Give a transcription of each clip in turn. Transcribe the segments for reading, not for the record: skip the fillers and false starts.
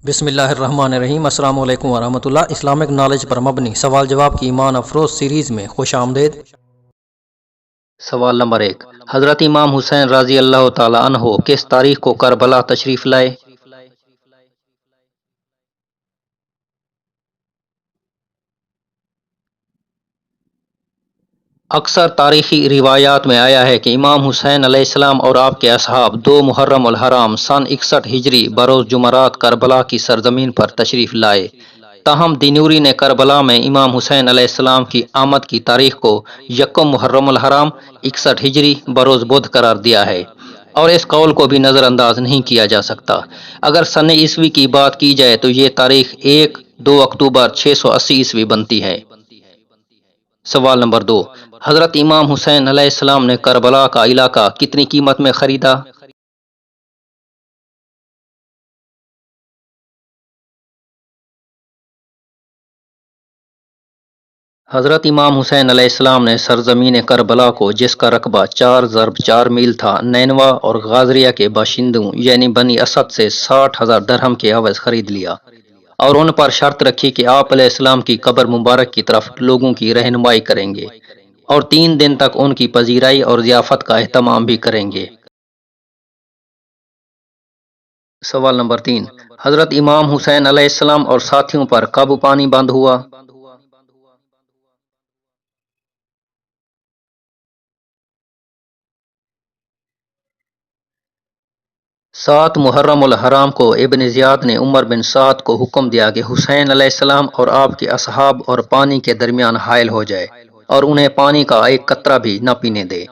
بسم اللہ الرحمن الرحیم۔ السلام علیکم ورحمۃ اللہ۔ اسلامک نالج پر مبنی سوال جواب کی ایمان افروز سیریز میں خوش آمدید۔ سوال نمبر 1، حضرت امام حسین رضی اللہ تعالی عنہ کس تاریخ کو کربلا تشریف لائے؟ اکثر تاریخی روایات میں آیا ہے کہ امام حسین علیہ السلام اور آپ کے اصحاب 2 محرم الحرام سن 61 ہجری بروز جمعرات کربلا کی سرزمین پر تشریف لائے۔ تاہم دینوری نے کربلا میں امام حسین علیہ السلام کی آمد کی تاریخ کو 1 محرم الحرام 61 ہجری بروز بدھ قرار دیا ہے، اور اس قول کو بھی نظر انداز نہیں کیا جا سکتا۔ اگر سن عیسوی کی بات کی جائے تو یہ تاریخ 2 اکتوبر 680 عیسوی بنتی ہے۔ سوال نمبر 2، حضرت امام حسین علیہ السلام نے کربلا کا علاقہ کتنی قیمت میں خریدا؟ حضرت امام حسین علیہ السلام نے سرزمین کربلا کو، جس کا رقبہ 4 ضرب 4 میل تھا، نینوا اور غازریہ کے باشندوں یعنی بنی اسد سے 60,000 درہم کے عوض خرید لیا، اور ان پر شرط رکھی کہ آپ علیہ السلام کی قبر مبارک کی طرف لوگوں کی رہنمائی کریں گے، اور 3 دن تک ان کی پذیرائی اور ضیافت کا اہتمام بھی کریں گے۔ سوال نمبر 3، حضرت امام حسین علیہ السلام اور ساتھیوں پر کب پانی بند ہوا؟ 7 محرم الحرام کو ابن زیاد نے عمر بن سعد کو حکم دیا کہ حسین علیہ السلام اور آپ کے اصحاب اور پانی کے درمیان حائل ہو جائے، اور انہیں پانی کا ایک قطرہ بھی نہ پینے دے۔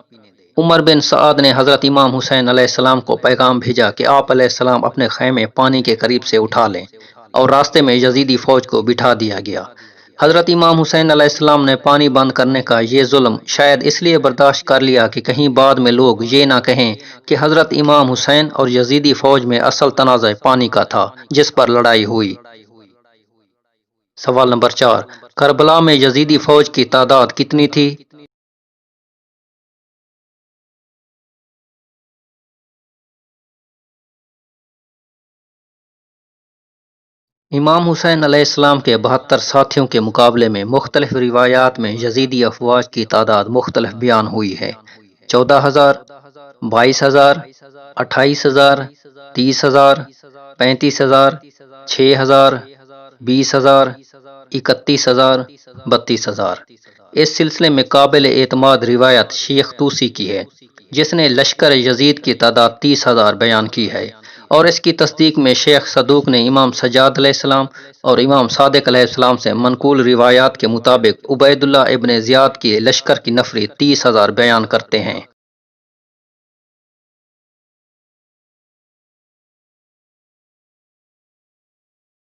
عمر بن سعد نے حضرت امام حسین علیہ السلام کو پیغام بھیجا کہ آپ علیہ السلام اپنے خیمے پانی کے قریب سے اٹھا لیں، اور راستے میں یزیدی فوج کو بٹھا دیا گیا۔ حضرت امام حسین علیہ السلام نے پانی بند کرنے کا یہ ظلم شاید اس لیے برداشت کر لیا کہ کہیں بعد میں لوگ یہ نہ کہیں کہ حضرت امام حسین اور یزیدی فوج میں اصل تنازع پانی کا تھا جس پر لڑائی ہوئی۔ سوال نمبر 4، کربلا میں یزیدی فوج کی تعداد کتنی تھی؟ امام حسین علیہ السلام کے 72 ساتھیوں کے مقابلے میں مختلف روایات میں یزیدی افواج کی تعداد مختلف بیان ہوئی ہے۔ 14,000، 22,000، 28,000، 30,000، 35,000، 6,000، 20,000، 31,000، 32,000۔ اس سلسلے میں قابل اعتماد روایت شیخ طوسی کی ہے، جس نے لشکر یزید کی تعداد 30,000 بیان کی ہے، اور اس کی تصدیق میں شیخ صدوق نے امام سجاد علیہ السلام اور امام صادق علیہ السلام سے منقول روایات کے مطابق عبید اللہ ابن زیاد کے لشکر کی نفری 30,000 بیان کرتے ہیں۔